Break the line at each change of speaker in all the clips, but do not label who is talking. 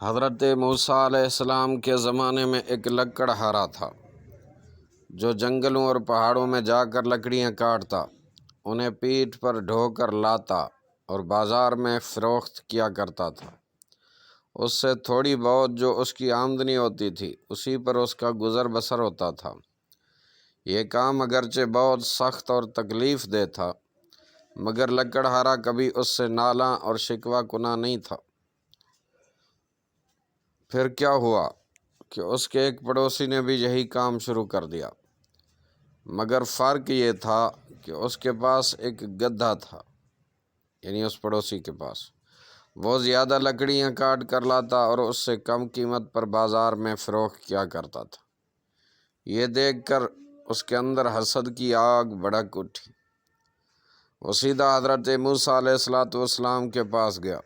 حضرت موسیٰ علیہ السلام کے زمانے میں ایک لکڑہارا تھا جو جنگلوں اور پہاڑوں میں جا کر لکڑیاں کاٹتا، انہیں پیٹھ پر ڈھو کر لاتا اور بازار میں فروخت کیا کرتا تھا۔ اس سے تھوڑی بہت جو اس کی آمدنی ہوتی تھی اسی پر اس کا گزر بسر ہوتا تھا۔ یہ کام اگرچہ بہت سخت اور تکلیف دہ تھا، مگر لکڑہارا کبھی اس سے نالاں اور شکوہ کناں نہیں تھا۔ پھر کیا ہوا کہ اس کے ایک پڑوسی نے بھی یہی کام شروع کر دیا، مگر فرق یہ تھا کہ اس کے پاس ایک گدھا تھا، یعنی اس پڑوسی کے پاس۔ وہ زیادہ لکڑیاں کاٹ کر لاتا اور اس سے کم قیمت پر بازار میں فروخت کیا کرتا تھا۔ یہ دیکھ کر اس کے اندر حسد کی آگ بھڑک اٹھی۔ وہ سیدھا حضرت موسیٰ علیہ السلام کے پاس گیا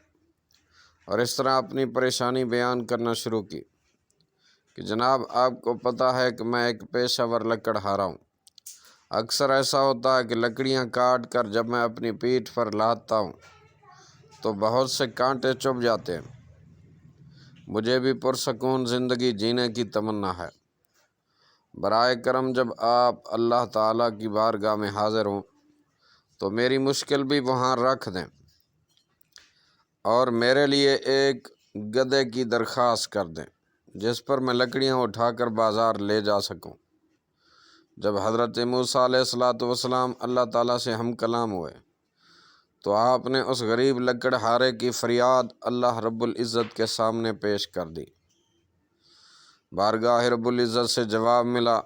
اور اس طرح اپنی پریشانی بیان کرنا شروع کی کہ جناب، آپ کو پتہ ہے کہ میں ایک پیشہ ور لکڑہارا ہوں۔ اکثر ایسا ہوتا ہے کہ لکڑیاں کاٹ کر جب میں اپنی پیٹھ پر لاتا ہوں تو بہت سے کانٹے چبھ جاتے ہیں۔ مجھے بھی پرسکون زندگی جینے کی تمنا ہے۔ برائے کرم جب آپ اللہ تعالیٰ کی بارگاہ میں حاضر ہوں تو میری مشکل بھی وہاں رکھ دیں اور میرے لیے ایک گدھے کی درخواست کر دیں جس پر میں لکڑیاں اٹھا کر بازار لے جا سکوں۔ جب حضرت موسیٰ علیہ السلام اللہ تعالیٰ سے ہم کلام ہوئے تو آپ نے اس غریب لکڑہارے کی فریاد اللہ رب العزت کے سامنے پیش کر دی۔ بارگاہ رب العزت سے جواب ملا،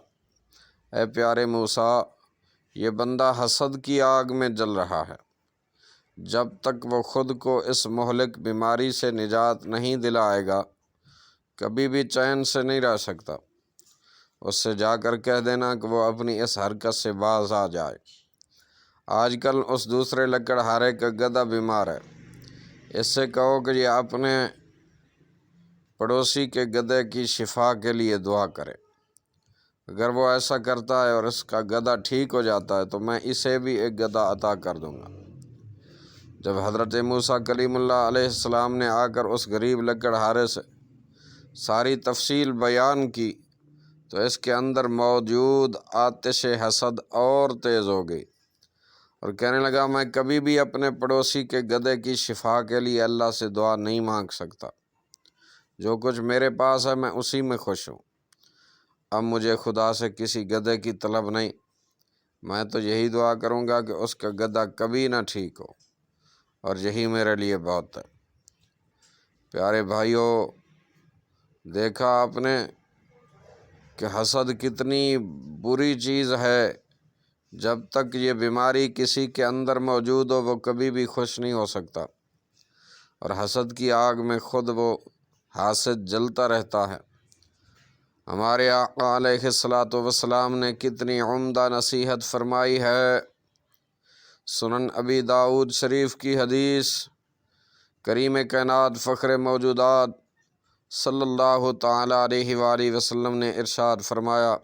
اے پیارے موسیٰ، یہ بندہ حسد کی آگ میں جل رہا ہے۔ جب تک وہ خود کو اس مہلک بیماری سے نجات نہیں دلائے گا کبھی بھی چین سے نہیں رہ سکتا۔ اس سے جا کر کہہ دینا کہ وہ اپنی اس حرکت سے باز آ جائے۔ آج کل اس دوسرے لکڑہارے کا گدھا بیمار ہے، اس سے کہو کہ یہ اپنے پڑوسی کے گدھے کی شفا کے لیے دعا کرے۔ اگر وہ ایسا کرتا ہے اور اس کا گدھا ٹھیک ہو جاتا ہے تو میں اسے بھی ایک گدھا عطا کر دوں گا۔ جب حضرت موسیٰ کلیم اللہ علیہ السلام نے آ کر اس غریب لکڑہارے سے ساری تفصیل بیان کی تو اس کے اندر موجود آتش حسد اور تیز ہو گئی اور کہنے لگا، میں کبھی بھی اپنے پڑوسی کے گدھے کی شفا کے لیے اللہ سے دعا نہیں مانگ سکتا۔ جو کچھ میرے پاس ہے میں اسی میں خوش ہوں۔ اب مجھے خدا سے کسی گدھے کی طلب نہیں، میں تو یہی دعا کروں گا کہ اس کا گدھا کبھی نہ ٹھیک ہو، اور یہی میرے لیے بہت ہے۔ پیارے بھائیوں، دیکھا آپ نے کہ حسد کتنی بری چیز ہے۔ جب تک یہ بیماری کسی کے اندر موجود ہو وہ کبھی بھی خوش نہیں ہو سکتا، اور حسد کی آگ میں خود وہ حاسد جلتا رہتا ہے۔ ہمارے آقا علیہ السلام نے کتنی عمدہ نصیحت فرمائی ہے۔ سنن ابی داؤد شریف کی حدیث، کریم کائنات فخر موجودات صلی اللہ تعالیٰ علیہ وآلہ وسلم نے ارشاد فرمایا،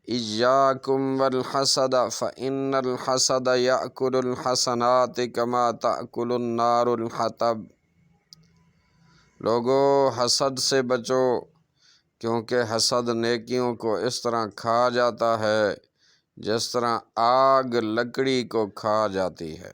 ایاکم والحسد فإن الحسد یأکل الحسنات کما تأکل النار الحطب۔ لوگو، حسد سے بچو، کیونکہ حسد نیکیوں کو اس طرح کھا جاتا ہے جس طرح آگ لکڑی کو کھا جاتی ہے۔